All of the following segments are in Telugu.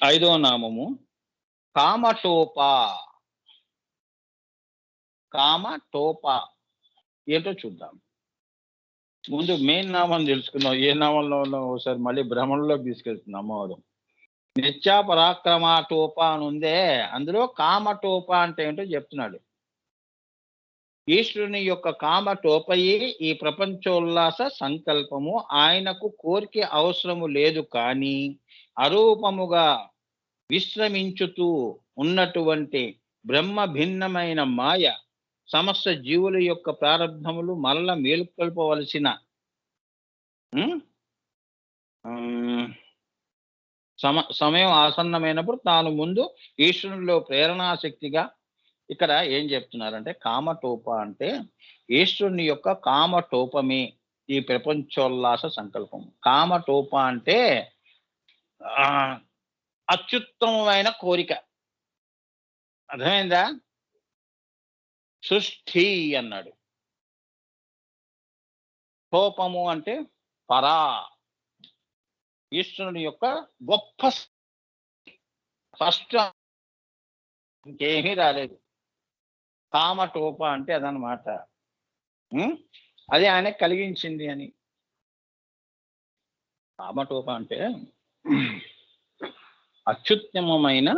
ఐదో నామము కామటోప. కామటోప ఏంటో చూద్దాం. ముందు మెయిన్ నామం తెలుసుకుందాం. ఏ నామంలో ఉన్నాం ఒకసారి మళ్ళీ భ్రమణంలోకి తీసుకెళ్తుంది అమ్మవారు. నిత్య పరాక్రమటోప అని ఉందే, అందులో కామటోప అంటే ఏంటో చెప్తున్నాడు. ఈశ్వరుని యొక్క కామటోపయే ఈ ప్రపంచోల్లాస సంకల్పము. ఆయనకు కోరిక అవసరము లేదు, కానీ అరూపముగా విశ్రమించుతూ ఉన్నటువంటి బ్రహ్మ భిన్నమైన మాయ సమస్త జీవుల యొక్క ప్రారంధములు మరల మేలుకొల్పవలసిన ఉమ్, ఉమ్, సమయం ఆసన్నమైనప్పుడు తాను ముందు ఈశ్వరునిలో ప్రేరణాశక్తిగా. ఇక్కడ ఏం చెప్తున్నారంటే కామటోప అంటే ఈశ్వరుని యొక్క కామటోపమే ఈ ప్రపంచోల్లాస సంకల్పం. కామటోప అంటే ఆ అత్యుత్తమమైన కోరిక. అర్థమైందా? సృష్టి అన్నాడు. టోపము అంటే పరా, ఈశ్వరుని యొక్క గొప్ప. ఫస్ట్ ఇంకేమీ రాలేదు. కామటోప అంటే అదనమాట. అది ఆయన కలిగించింది అని. కామటోప అంటే అత్యుత్తమమైన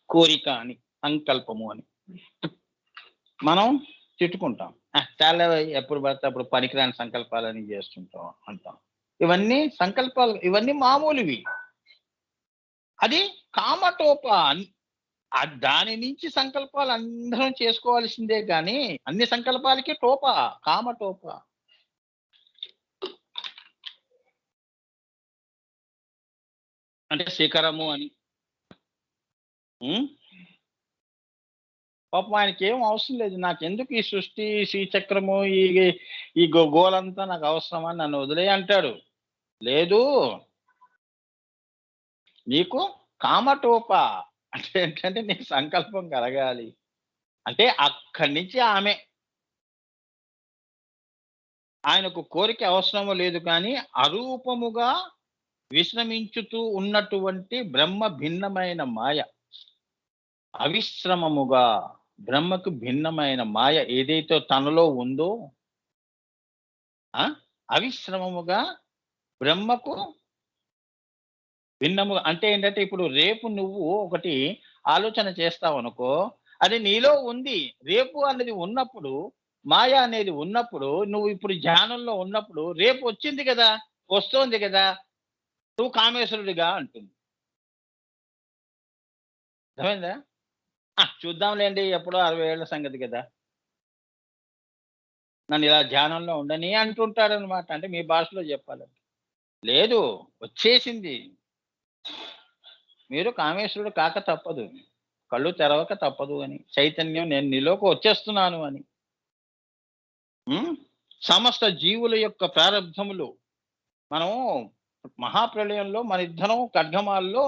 కోరిక అని, సంకల్పము అని. మనం తిట్టుకుంటాం, చాలా ఎప్పుడు పడితే అప్పుడు పనికిరాని సంకల్పాలని చేస్తుంటాం అంటాం. ఇవన్నీ సంకల్పాలు, ఇవన్నీ మామూలువి. అది కామటోప. దాని నుంచి సంకల్పాలు అందరం చేసుకోవాల్సిందే, కానీ అన్ని సంకల్పాలకి టోప, కామటోప. అంటే శిఖరము అని. పాపం ఆయనకి ఏం అవసరం లేదు. నాకెందుకు ఈ సృష్టి, శ్రీచక్రము, ఈ గోలంతా నాకు అవసరమా, నన్ను వదిలే అంటాడు. లేదు, నీకు కామటోప అంటే ఏంటంటే నీకు సంకల్పం కలగాలి అంటే అక్కడి నుంచి ఆయనకు కోరిక అవసరము లేదు, కానీ అరూపముగా విశ్రమించుతూ ఉన్నటువంటి బ్రహ్మ భిన్నమైన మాయ, అవిశ్రమముగా బ్రహ్మకు భిన్నమైన మాయ ఏదైతే తనలో ఉందో, అవిశ్రమముగా బ్రహ్మకు భిన్నము అంటే ఏంటంటే, ఇప్పుడు రేపు నువ్వు ఒకటి ఆలోచన చేస్తావు అనుకో, అది నీలో ఉంది. రేపు అనేది ఉన్నప్పుడు, మాయ అనేది ఉన్నప్పుడు, నువ్వు ఇప్పుడు ధ్యానంలో ఉన్నప్పుడు రేపు వచ్చింది కదా, వస్తోంది కదా, నువ్వు కామేశ్వరుడిగా అంటుంది. అర్థమైందా? చూద్దాంలేండి, ఎప్పుడో 60 ఏళ్ల సంగతి కదా, నన్ను ఇలా ధ్యానంలో ఉండని అంటుంటారనమాట. అంటే మీ భాషలో చెప్పాలంటే, లేదు, వచ్చేసింది. మీరు కామేశ్వరుడు కాక తప్పదు, కళ్ళు తెరవక తప్పదు అని. చైతన్యం నేను నీలోకి వచ్చేస్తున్నాను అని. సమస్త జీవుల యొక్క ప్రారంధములు. మనం మహాప్రళయంలో మన ఇద్దరం ఖడ్గమాల్లో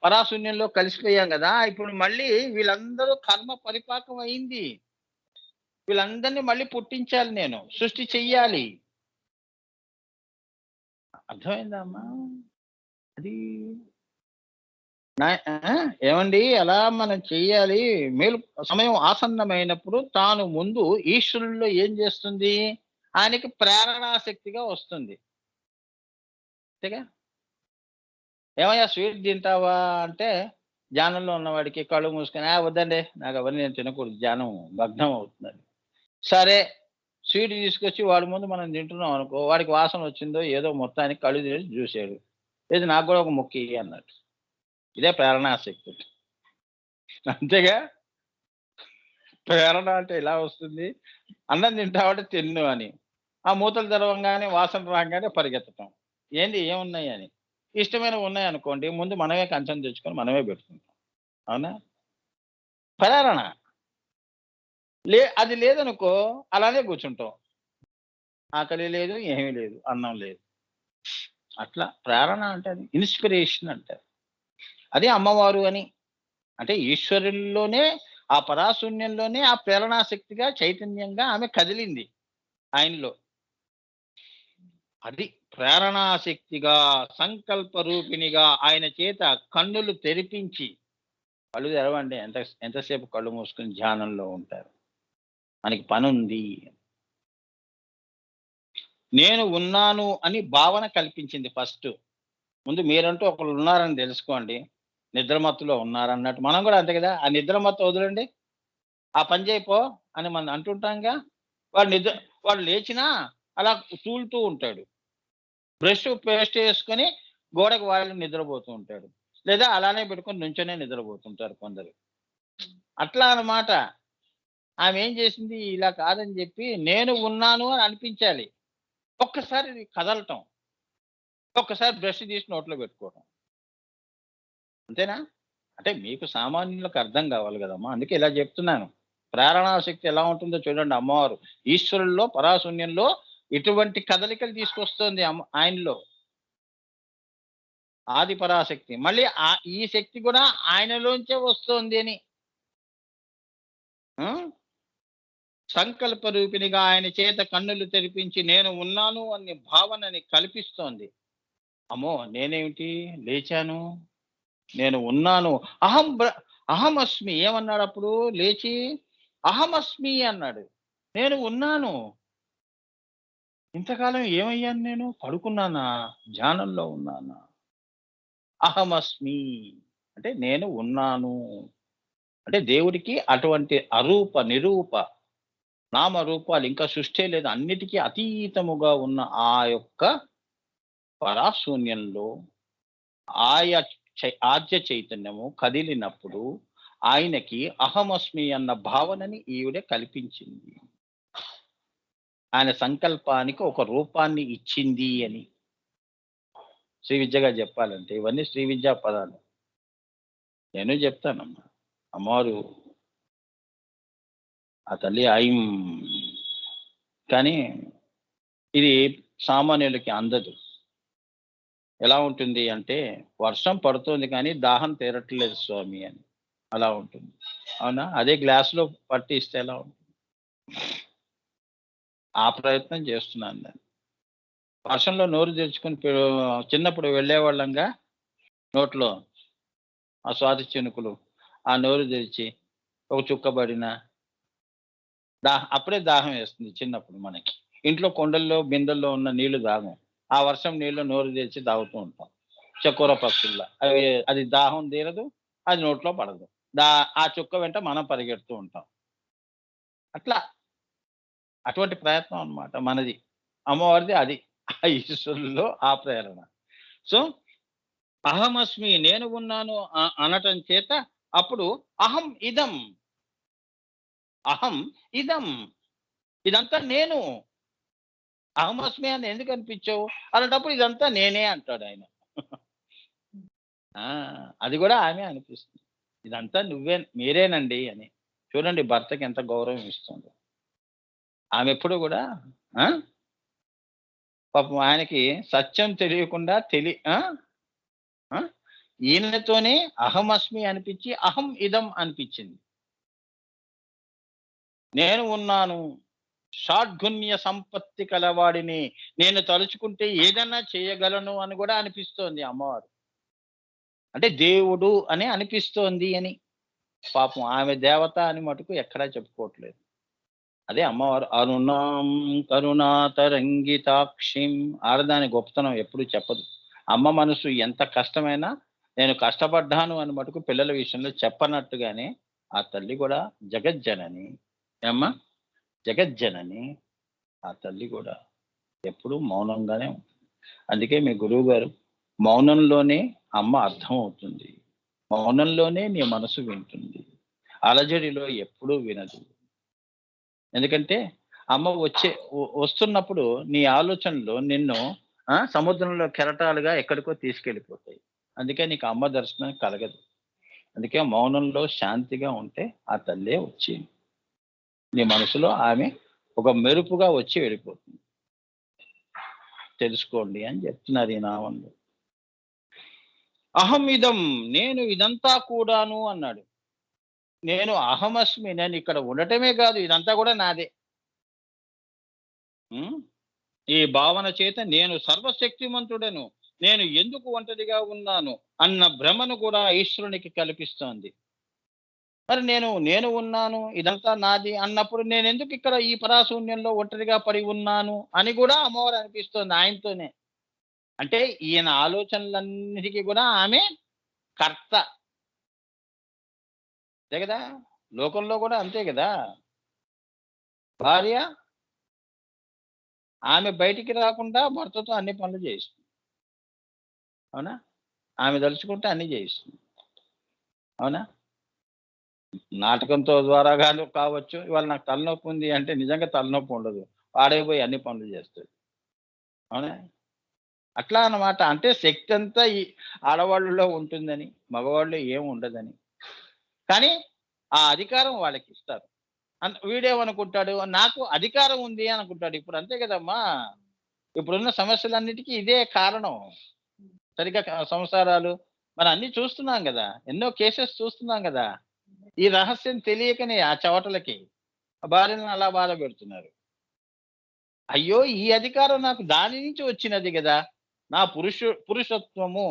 పరాశూన్యంలో కలిసిపోయాం కదా. ఇప్పుడు మళ్ళీ వీళ్ళందరూ కర్మ పరిపాకం అయింది. వీళ్ళందరినీ మళ్ళీ పుట్టించాలి, నేను సృష్టి చెయ్యాలి. అర్థమైందా అమ్మా? అది ఏమండి, అలా మనం చెయ్యాలి. మేలు సమయం ఆసన్నమైనప్పుడు తాను ముందు ఈశ్వరుల్లో ఏం చేస్తుంది, ఆయనకి ప్రేరణాశక్తిగా వస్తుంది. అంతేగా? ఏమయ్యా స్వీట్ తింటావా అంటే, ధ్యానంలో ఉన్నవాడికి కళ్ళు మూసుకొని వద్దండి, నాకు అవన్నీ నేను తినకూడదు, ధ్యానం భగ్నం అవుతుందని. సరే, స్వీట్ తీసుకొచ్చి వాడి ముందు మనం తింటున్నాం అనుకో, వాడికి వాసన వచ్చిందో ఏదో మొత్తానికి కళ్ళు తీసి చూసాడు, లేదు నాకు కూడా ఒక ముక్కి అన్నట్టు. ఇదే ప్రేరణాశక్తి. అంతేగా? ప్రేరణ అంటే ఇలా వస్తుంది, అన్నం తింటావంటే తిన్ను అని. ఆ మూతలు తెరవంగానే వాసన రాగానే పరిగెత్తటం. ఏంది ఏమున్నాయి అని. ఇష్టమైనవి ఉన్నాయనుకోండి, ముందు మనమే కంచం తెచ్చుకొని మనమే పెట్టుకుంటాం. అవునా? ప్రేరణ. అది లేదనుకో, అలానే కూర్చుంటాం. ఆకలి లేదు, ఏమీ లేదు, అన్నం లేదు. అట్లా ప్రేరణ అంటే అది ఇన్స్పిరేషన్ అంటారు. అది అమ్మవారు అని. అంటే ఈశ్వరుల్లోనే, ఆ పరాశూన్యంలోనే ఆ ప్రేరణాశక్తిగా, చైతన్యంగా ఆమె కదిలింది ఆయనలో. అది ప్రేరణాశక్తిగా, సంకల్ప రూపిణిగా ఆయన చేత కన్నులు తెరిపించి, కళ్ళు తెరవండి, ఎంతసేపు కళ్ళు మూసుకొని ధ్యానంలో ఉంటారు. మనకి పనుంది. నేను ఉన్నాను అని భావన కల్పించింది ఫస్ట్. ముందు మీరంటూ ఒకళ్ళు ఉన్నారని తెలుసుకోండి. నిద్రమత్తులో ఉన్నారన్నట్టు. మనం గూడా అంతే గదా! ఆ నిద్రమత్తు వదలండి. ఆ పని జేయి పో అని మనం అంటుంటాంగా. వాడు నిద్ర వాడు లేచినా అలా తూలుతూ ఉంటాడు. బ్రష్, పేస్ట్ చేసుకొని గోడకి వాలి నిద్రపోతూ ఉంటాడు. లేదా అలానే పెట్టుకొని నుంచొనే నిద్రపోతుంటారు కొందరు. అట్లా అన్నమాట. ఆమె ఏం చేసింది, ఇలా కాదని జెప్పి నేను ఉన్నాను అని అనిపించాలి. ఒక్కసారి కదలటం. ఒక్కసారి బ్రష్ తీసి నోట్లో పెట్టుకోవటం. అంతేనా? అంటే మీకు సామాన్యులకు అర్థం కావాలి గదమ్మా! అందుకే ఇలా జెప్తున్నాను. ప్రేరణాశక్తి ఎలా ఉంటుందో చూడండి అమ్మవారు. ఈశ్వరుల్లో, పరాశూన్యంలో ఇటువంటి కదలికలు తీసుకొస్తోంది ఆయనలో. ఆది పరాశక్తి. మళ్ళీ ఈ శక్తి కూడా ఆయనలోంచే వస్తోంది అని. ఆ! సంకల్ప రూపిణిగా ఆయన చేత కన్నులు తెరిపించి నేను ఉన్నాను అనే భావనని కల్పిస్తోంది. అమ్మో! నేనేమిటి లేచాను. నేను ఉన్నాను. అహం బ్ర అహమస్మి ఏమన్నాడప్పుడు లేచి? అహమస్మి అన్నాడు. నేను ఉన్నాను. ఇంతకాలం ఏమయ్యాను నేను? పడుకున్నానా? ధ్యానంలో ఉన్నానా? అహమస్మి అంటే నేను ఉన్నాను. అంటే దేవుడికి అటువంటి అరూప, నిరూప, నామరూపాలు ఇంకా సృష్టే లేదు. అన్నిటికి అతీతముగా ఉన్న ఆ యొక్క పరాశూన్యంలో ఆయా ఆద్య చైతన్యము కదిలినప్పుడు ఆయనకి అహమస్మి అన్న భావనని ఈవిడ కల్పించింది. ఆయన సంకల్పానికి ఒక రూపాన్ని ఇచ్చింది అని. శ్రీ విద్యగా చెప్పాలంటే ఇవన్నీ శ్రీ విద్యా పదాలు. నేను చెప్తానమ్మా. అమ్మవారు ఆ తల్లి ఐం కానీ ఇది సామాన్యులకి అందదు. ఎలా ఉంటుంది అంటే వర్షం పడుతోంది కానీ దాహం తీరట్లేదు స్వామి అని. అలా ఉంటుంది. అవునా? అదే గ్లాస్‌లో పట్టి ఇస్తే ఎలా ఉంటుంది? ఆ ప్రయత్నం చేస్తున్నాను నేను. వర్షంలో నోరు తెరుచుకొని చిన్నప్పుడు వెళ్ళేవాళ్ళంగా నోట్లో ఆ స్వాతి చినుకులు. ఆ నోరు తెరిచి ఒక చుక్క పడినా అప్పుడే దాహం వేస్తుంది చిన్నప్పుడు మనకి. ఇంట్లో కుండల్లో, బిందెల్లో ఉన్న నీళ్లు తాగం. ఆ వర్షం నీళ్లు నోరు తెరిచి తాగుతూ ఉంటాం. చకోర పక్షుల్లా. అది దాహం తీరదు. అది నోట్లో పడదు. దా ఆ చుక్క వెంట మనం పరిగెడుతూ ఉంటాం. అట్లా అటువంటి ప్రయత్నం అన్నమాట మనది. అమ్మవారిది అది. ఆ ఈశ్వరుల్లో ఆ ప్రేరణ. సో, అహమస్మి నేను ఉన్నాను అనటం చేత అప్పుడు అహం ఇదం, అహం ఇదం ఇదంతా నేను. అహమస్మి అని ఎందుకు అనిపించావు? అలాంటప్పుడు ఇదంతా నేనే అంటాడాయన. ఆ! అది గూడా ఆమె అనిపిస్తుంది. ఇదంతా మీరేనండి అని. చూడండి భర్తకి ఎంత గౌరవం ఇస్తుందో. ఆమెప్పుడు గూడా ఆ! పాపం ఆయనకి సత్యం తెలియకుండా ఆ! ఆ! ఈయనతోనే అహమస్మి అనిపించి అహం ఇదం అనిపించింది. నేను ఉన్నాను. షాడ్గుణ్య సంపత్తి కలవాడిని. నేను తలుచుకుంటే ఏదన్నా చేయగలను అని గూడా అనిపిస్తోంది అమ్మవారు. అంటే దేవుడు అని అనిపిస్తోంది అని. పాపం ఆమె దేవత అని మటుకు ఎక్కడా చెప్పుకోవట్లేదు. అదే అమ్మవారు అరుణాం కరుణాతరంగితాక్షిం ఆడదాని గొప్పతనం ఎప్పుడు చెప్పదు. అమ్మ మనసు ఎంత కష్టమైనా నేను కష్టపడ్డాను అని మటుకు పిల్లల విషయంలో చెప్పనట్టుగానే ఆ తల్లి కూడా జగజ్జనని. ఏమ్మా? జగజ్జనని. ఆ తల్లి కూడా ఎప్పుడూ మౌనంగానే ఉంటుంది. అందుకే మీ గురువుగారు మౌనంలోనే అమ్మ అర్థమవుతుంది. మౌనంలోనే నీ మనసు వింటుంది. అలజడిలో ఎప్పుడూ వినదు. ఎందుకంటే అమ్మ వస్తున్నప్పుడు నీ ఆలోచనలు నిన్ను సముద్రంలో కెరటాలుగా ఎక్కడికో తీసుకెళ్ళిపోతాయి. అందుకే నీకు అమ్మ దర్శనం కలగదు. అందుకే మౌనంలో శాంతిగా ఉంటే ఆ తల్లే వచ్చి నీ మనసులో ఆమె ఒక మెరుపుగా వచ్చి వెళ్ళిపోతుంది. తెలుసుకోండి అని చెప్తున్నారు ఈ నామంలో. అహం ఇదం నేను ఇదంతా కూడాను అన్నాడు. నేను అహమస్మి నేను ఇక్కడ ఉండటమే కాదు ఇదంతా కూడా నాదే. హ్మ్. ఈ భావన చేత నేను సర్వశక్తిమంతుడను, నేను ఎందుకు ఒంటరిగా ఉన్నాను అన్న భ్రమను కూడా ఈశ్వరునికి కల్పిస్తోంది. మరి నేను ఉన్నాను, ఇదంతా నాది అన్నప్పుడు నేనెందుకు ఇక్కడ ఈ పరాశూన్యంలో ఒంటరిగా పడి ఉన్నాను అని కూడా అమ్మవారు అనిపిస్తోంది ఆయనతోనే. అంటే ఈయన ఆలోచనలన్నిటికి కూడా ఆమె కర్త. అంతే గదా! లోకంలో గూడా అంతే గదా! భార్య ఆమె బయటికి రాకుండా భర్తతో అన్ని పనులు చేయిస్తుంది. అవునా? ఆమె దలుచుకుంటే అన్నీ చేయిస్తుంది. అవునా? నాటకంతో ద్వారాగాను కావచ్చు. ఇవాళ నాకు తలనొప్పి ఉంది అంటే నిజంగా తలనొప్పి ఉండదు. వాడే పోయి అన్ని పనులు చేస్తాడు. అవునా? అట్లా అన్నమాట. అంటే శక్తంతా ఈ ఆడవాళ్ళలో ఉంటుందని, మగవాళ్ళలో ఏమి ఉండదని. కానీ ఆ అధికారం వాళ్ళకిస్తారు. వీడేమనుకుంటాడు, నాకు అధికారం ఉంది అని అనుకుంటాడు. ఇప్పుడు అంతే కదమ్మా! ఇప్పుడున్న సమస్యలన్నిటికి ఇదే కారణం. సరిగ్గా సంసారాలు మనం అన్నీ చూస్తున్నాం గదా! ఎన్నో కేసెస్ చూస్తున్నాం గదా! ఈ రహస్యం తెలియకనే ఆ చవటలకి భార్యలను అలా బాధపెడుతున్నారు. అయ్యో! ఈ అధికారం నాకు దాని నుంచి వచ్చినది గదా! నా పురుషత్వము.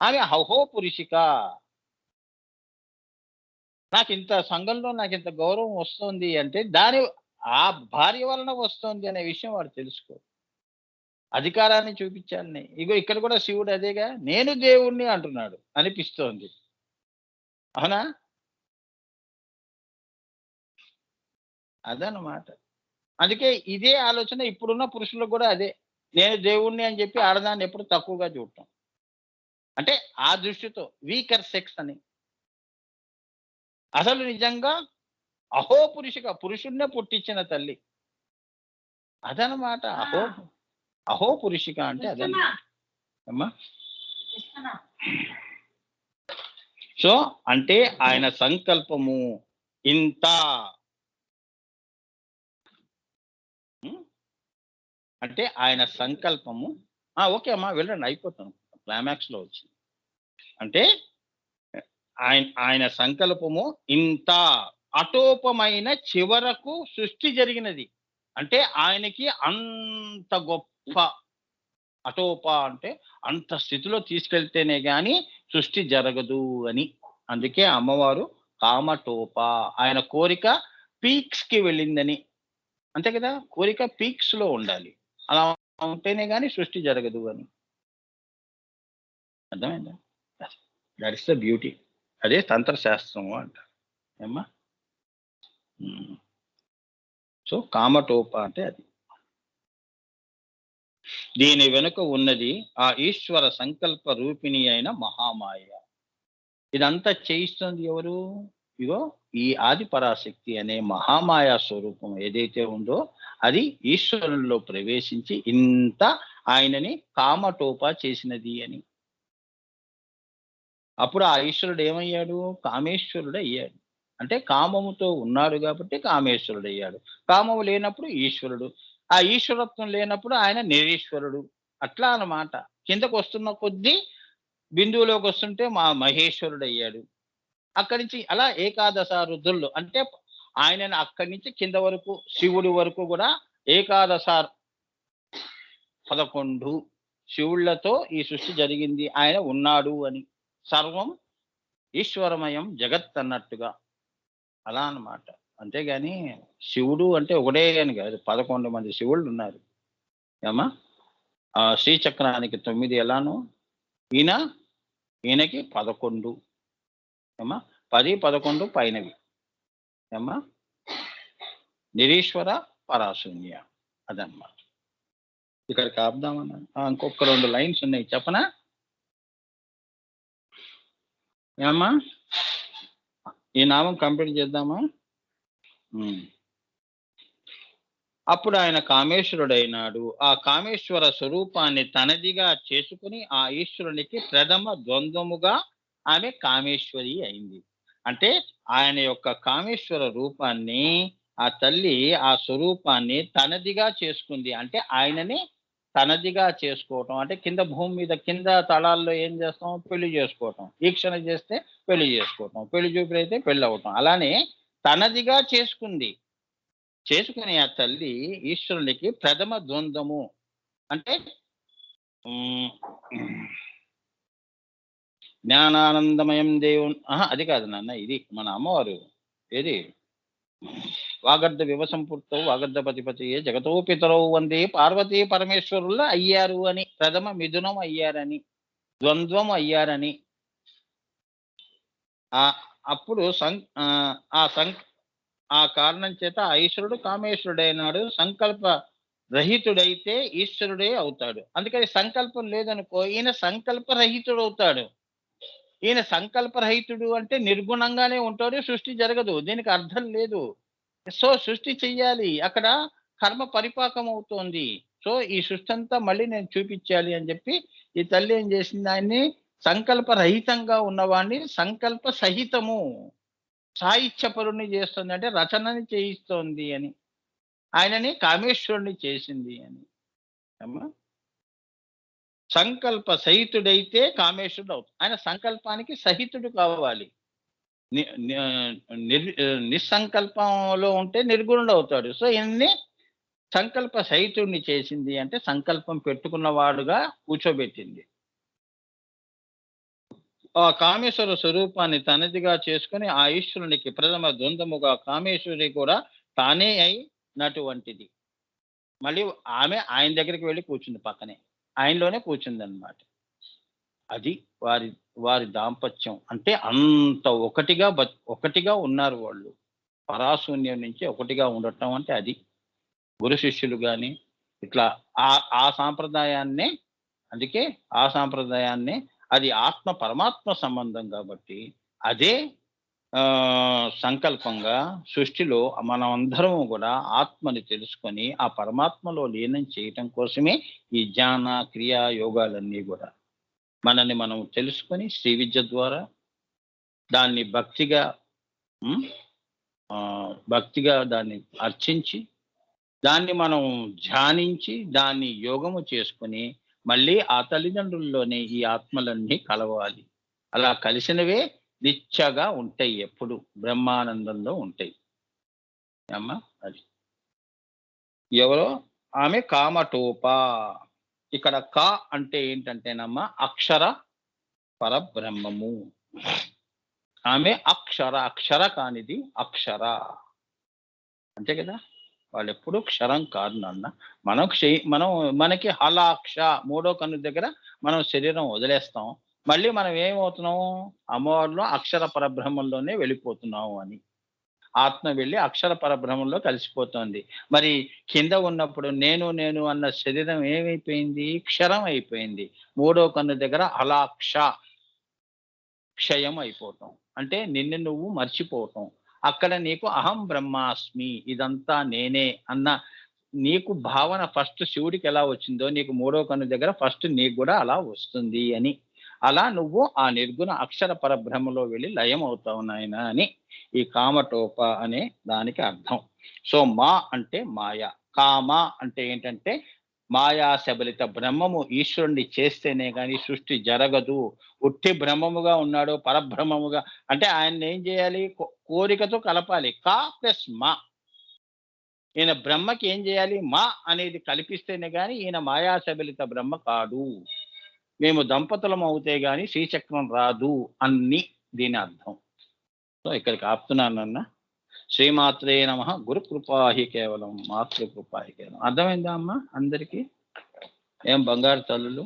ఆమె అహో పురుషిక. నాకింత గౌరవం వస్తోంది అంటే ఆ భార్య వలన వస్తోంది అనే విషయం వాడు తెలుసుకోడు. అధికారాన్ని చూపించాలని. ఇగో ఇక్కడ కూడా శివుడు అదేగా నేను దేవుడిని అంటున్నాడు అనిపిస్తోంది. అవునా? అదనమాట. అందుకే ఇదే ఆలోచన ఇప్పుడున్న పురుషులకు గూడా అదే. నేను దేవుడిని అని చెప్పి ఆడదాన్ని ఎప్పుడు తక్కువగా చూడటం. అంటే ఆ దృష్టితో వీకర్ సెక్స్ అని. అసలు నిజంగా అహో పురుషిక పురుషుడినే పుట్టించిన తల్లి. అదనమాట. అహో పురుషిక అంటే అదనమాట. అమ్మా! సో, అంటే ఆయన సంకల్పము ఇంత. హ్మ్. అంటే ఆయన సంకల్పము ఓకే అమ్మా వెళ్ళండి అయిపోతాను. క్లైమాక్స్‌లో వచ్చింది. అంటే ఆయన సంకల్పము ఇంత అటోపమైన చివరకు సృష్టి జరిగినది. అంటే ఆయనకి అంత గొప్ప అటోప అంటే అంత స్థితిలో తీసుకెళ్తేనే గాని సృష్టి జరగదు అని. అందుకే అమ్మవారు కామటోప. ఆయన కోరిక పీక్స్‌కి వెళ్ళిందని. అంతే కదా! కోరిక పీక్స్‌లో ఉండాలి. అలా ఉంటేనే గాని సృష్టి జరగదు అని. అర్థమైందా? That is the beauty. అదే తంత్ర శాస్త్రము అంటారు. ఏమ్మా? హ్మ్. సో, కామటోప అంటే అది. దీని వెనుక ఉన్నది ఆ ఈశ్వర సంకల్ప రూపిణి అయిన మహామాయ. ఇదంతా చేయిస్తుంది ఎవరు? ఇగో ఈ ఆది పరాశక్తి అనే మహామాయా స్వరూపం ఏదైతే ఉందో అది ఈశ్వరుల్లో ప్రవేశించి ఇంత ఆయనని కామటోప చేసినది అని. అప్పుడు ఆ ఈశ్వరుడు ఏమయ్యాడు? కామేశ్వరుడయ్యాడు. అంటే కామముతో ఉన్నాడు గాబట్టి కామేశ్వరుడయ్యాడు. కామము లేనప్పుడు ఈశ్వరుడు. ఆ ఈశ్వరత్వం లేనప్పుడు ఆయన నిరీశ్వరుడు. అట్లా అన్నమాట. కిందకొస్తున్న కొద్దీ బిందువులోకొస్తుంటే మహేశ్వరుడయ్యాడు. అక్కడి నుంచి అలా ఏకాదశ రుద్రులు అంటే ఆయనని అక్కడి నుంచి కింద వరకు శివుడి వరకు గూడా ఏకాదశ 11 శివుళ్ళతో ఈ సృష్టి జరిగింది. ఆయన ఉన్నాడు అని. సర్వం ఈశ్వరమయం జగత్ అన్నట్టుగా. అలా అన్నమాట. అంతేగాని శివుడు అంటే ఒకడే అని గాదు. 11 మంది శివుళ్ళున్నారు. ఏమ్మా? శ్రీచక్రానికి 9 ఎలానో ఈయన ఈయనకి 11 ఏమ్మా? 10, 11 పైనవి. ఏమ్మా? నిరీశ్వర, పరాశూన్య అదన్నమాట. ఇక్కడికి ఆపుదామన్నా. ఇంకొక 2 లైన్స్ ఉన్నాయి చెప్పనా? ఏమ్మా? ఈ నామం కంప్లీట్ చేద్దామా? హ్మ్. అప్పుడు ఆయన కామేశ్వరుడైనాడు. ఆ కామేశ్వర స్వరూపాన్ని తనదిగా చేసుకొని ఆ ఈశ్వరునికి ప్రథమ ద్వంద్వముగా ఆమె కామేశ్వరి అయింది. అంటే ఆయన యొక్క కామేశ్వర రూపాన్ని ఆ తల్లి ఆ స్వరూపాన్ని తనదిగా చేసుకుంది. అంటే ఆయనని తనదిగా చేసుకోవటం. అంటే కింద భూమి మీద కింద తళాల్లో ఏం చేస్తాం? పెళ్లి చేసుకోవటం. ఈక్షణ చేస్తే పెళ్లి చేసుకోవటం. పెళ్లి చూపులైతే పెళ్లవ్వటం. అలానే తనదిగా చేసుకుంది. చేసుకునే ఆ తల్లి ఈశ్వరునికి ప్రథమ ద్వంద్వము అంటే ఉమ్, జ్ఞానానందమయం దేవుని అది కాదు నాన్న, ఇది మన అమ్మవారు. ఏది వాగర్ధ వివసంపూర్తవు వాగర్ధ పతిపతియే జగతో పితరవు వందే పార్వతీ పరమేశ్వరుల అయ్యారు అని, ప్రథమ మిథునం అయ్యారని, ద్వంద్వం అయ్యారని. ఆ అప్పుడు ఆ సం ఆ కారణం చేత ఆ ఈశ్వరుడు కామేశ్వరుడైనాడు. సంకల్ప రహితుడైతే ఈశ్వరుడే అవుతాడు. అందుకని సంకల్పం లేదనుకో ఈయన సంకల్ప రహితుడు అవుతాడు. ఈయన సంకల్ప రహితుడు అంటే నిర్గుణంగానే ఉంటాడు, సృష్టి జరగదు. దీనికి అర్థం లేదు. సో సృష్టి చెయ్యాలి, అక్కడ కర్మ పరిపాకం అవుతోంది. సో ఈ సృష్టి అంతా మళ్ళీ నేను చూపించాలి అని చెప్పి ఈ తల్లి ఏం చేసింది, ఆయన్ని సంకల్ప రహితంగా ఉన్నవాడిని సంకల్ప సహితము సాహిత్యపరుణ్ణి చేస్తుంది, అంటే రచనని చేయిస్తోంది అని. ఆయనని కామేశ్వరుణ్ణి చేసింది అని. అమ్మా, సంకల్ప సహితుడైతే కామేశ్వరుడు అవుతాడు. ఆయన సంకల్పానికి సహితుడు కావాలి. ని- ని- నిస్సంకల్పంలో ఉంటే నిర్గుణుడు అవుతాడు. సో ఈయన్ని సంకల్ప సహితుడిని చేసింది అంటే సంకల్పం పెట్టుకున్నవాడుగా కూర్చోబెట్టింది. ఆ కామేశ్వర స్వరూపాన్ని తనదిగా చేసుకుని ఆ ఈశ్వరునికి ప్రథమ ద్వంద్వముగా కామేశ్వరి కూడా తానే అయినటువంటిది. మళ్ళీ ఆమె ఆయన దగ్గరికి వెళ్ళి కూర్చుంది, పక్కనే ఆయనలోనే కూర్చుంది అనమాట. అది వారి వారి దాంపత్యం. అంటే అంత ఒకటిగా ఉన్నారు వాళ్ళు. పరాశూన్యం నుంచి ఒకటిగా ఉండటం అంటే అది. గురు శిష్యులు గాని ఇట్లా ఆ ఆ సాంప్రదాయాన్నే, అందుకే ఆ సాంప్రదాయాన్నే, అది ఆత్మ పరమాత్మ సంబంధం కాబట్టి అదే ఆ సంకల్పంగా సృష్టిలో మనం అందరం కూడా ఆత్మని తెలుసుకొని ఆ పరమాత్మలో లీనం చేయటం కోసమే ఈ ధ్యాన క్రియా యోగాలన్నీ కూడా. మనల్ని మనం తెలుసుకొని శ్రీ విద్య ద్వారా దాన్ని భక్తిగా ఉమ్, భక్తిగా దాన్ని అర్చించి దాన్ని మనం ధ్యానించి దాన్ని యోగము చేసుకుని మళ్ళీ ఆ తల్లిదండ్రుల్లోనే ఈ ఆత్మలన్నీ కలవాలి. అలా కలిసినవే నిత్యగా ఉంటాయి, ఎప్పుడు బ్రహ్మానందంలో ఉంటాయి. అమ్మా, అది ఎవరో ఆమె కామటోప. ఇక్కడ కా అంటే ఏంటంటేనమ్మా అక్షర పరబ్రహ్మము. ఆమె అక్షర కానిది అక్షర, అంతే కదా. వాళ్ళు ఎప్పుడు క్షరం కాదు నాన్న. మనం మనకి హలాక్ష మూడో కన్ను దగ్గర మనం శరీరం వదిలేస్తాం. మళ్ళీ మనం ఏమవుతున్నాం, అమ్మవారిలో అక్షర పరబ్రహ్మంలోనే వెళ్ళిపోతున్నాము అని. ఆత్మ వెళ్ళి అక్షర పరబ్రహ్మంలో కలిసిపోతుంది. మరి కింద ఉన్నప్పుడు నేను నేను అన్న శరీరం ఏమైపోయింది, క్షరం అయిపోయింది. మూడో కన్ను దగ్గర హలాక్ష, క్షయం అయిపోవటం అంటే నిన్ను నువ్వు మర్చిపోవటం. అక్కడ నీకు అహం బ్రహ్మాస్మి, ఇదంతా నేనే అన్న నీకు భావన ఫస్ట్ శివుడికి ఎలా వచ్చిందో నీకు మూడో కన్ను దగ్గర ఫస్ట్ నీకు కూడా అలా వస్తుంది అని. అలా నువ్వు ఆ నిర్గుణ అక్షర పరబ్రహ్మలో వెళ్ళి లయం అవుతావు నాయన అని ఈ కామటోప అనే దానికి అర్థం. సో మా అంటే మాయ, కామ అంటే ఏంటంటే మాయా శబలిత బ్రహ్మము ఈశ్వరుణ్ణి చేస్తేనే కానీ సృష్టి జరగదు. ఉట్టి బ్రహ్మముగా ఉన్నాడు, పరబ్రహ్మముగా అంటే ఆయన్ని ఏం చేయాలి, కోరికతో కలపాలి. కా ప్లస్ మా, ఈయన బ్రహ్మకి ఏం చేయాలి, మా అనేది కల్పిస్తేనే గాని ఈయన మాయాశబలిత బ్రహ్మ కాదు. మేము దంపతులం అవుతే గాని శ్రీచక్రం రాదు అన్ని దీని అర్థం. సో ఇక్కడికి ఆపుతున్నానన్న. శ్రీమాత్రే నమ. గురు కృపాహి కేవలం, మాతృకృపాహి కేవలం. అర్థమైందా అమ్మా అందరికీ? ఏం బంగారు తల్లులు,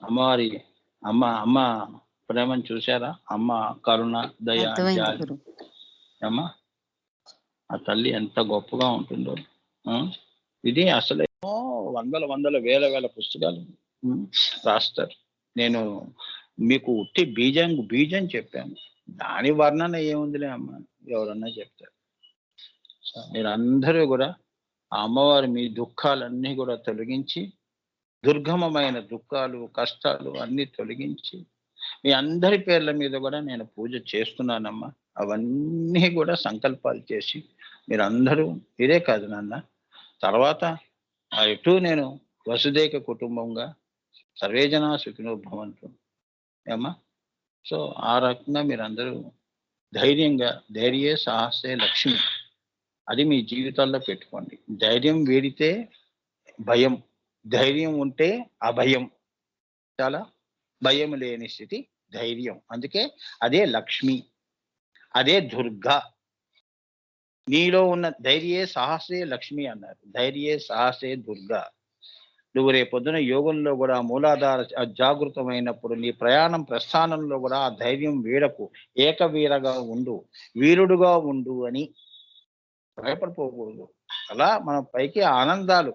అమ్మవారి అమ్మ అమ్మ ప్రేమను చూశారా? అమ్మ కరుణ, దయ, జాలి. అమ్మ ఆ తల్లి ఎంత గొప్పగా ఉంటుందో. ఇది అసలు వందల వేల పుస్తకాలు రాస్తారు. నేను మీకు ఉట్టి బీజం చెప్పాను, దాని వర్ణన ఏముందిలే అమ్మ, ఎవరన్నా చెప్తారు. మీరందరూ కూడా ఆ అమ్మవారు మీ దుఃఖాలన్నీ కూడా తొలగించి, దుర్గమమైన దుఃఖాలు కష్టాలు అన్ని తొలగించి మీ అందరి పేర్ల మీద కూడా నేను పూజ చేస్తున్నానమ్మా. అవన్నీ కూడా సంకల్పాలు చేసి మీరందరూ, ఇదే కాదు నాన్న, తర్వాత ఎటు నేను వసుదైక కుటుంబంగా సర్వేజన సుఖినో భవంతు ఏమ్మా. సో ఆ రకంగా మీరందరూ ధైర్యంగా, ధైర్యే సాహసే లక్ష్మి అది మీ జీవితాల్లో పెట్టుకోండి. ధైర్యం వీడితే భయం, ధైర్యం ఉంటే అభయం. చాలా భయం లేని స్థితి ధైర్యం. అందుకే అదే లక్ష్మి, అదే దుర్గా. నీలో ఉన్న ధైర్యే సాహసే లక్ష్మి అన్నారు. ధైర్యే సాహసే దుర్గా. నువ్వు రేపొద్దున యోగంలో కూడా మూలాధార జాగృతమైనప్పుడు నీ ప్రస్థానంలో కూడా ఆ ధైర్యం వీడకు. ఏకవీరగా ఉండు, వీరుడుగా ఉండు అని భయపడిపోకూడదు. అలా మనం పైకి ఆనందాలు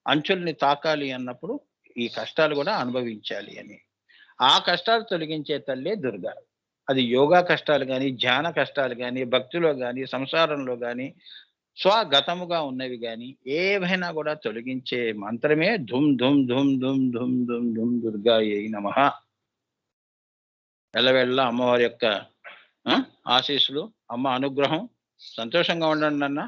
అంచుల్ని తాకాలి అన్నప్పుడు ఈ కష్టాలు కూడా అనుభవించాలి అని. ఆ కష్టాలు తొలగించే తల్లే దుర్గా. అది యోగా కష్టాలు కానీ, ధ్యాన కష్టాలు కానీ, భక్తిలో కానీ, సంసారంలో కానీ, స్వగతముగా ఉన్నవి కానీ ఏవైనా కూడా తొలగించే మంత్రమే ధుమ్ ధుమ్ ధుమ్ ధుమ్ ధుమ్ ధుమ్ ధుమ్ దుర్గాయై నమః. ఎల్లవెళ్ళ అమ్మవారి యొక్క ఆశీస్సులు, అమ్మ అనుగ్రహం. సంతోషంగా ఉండండి అన్న.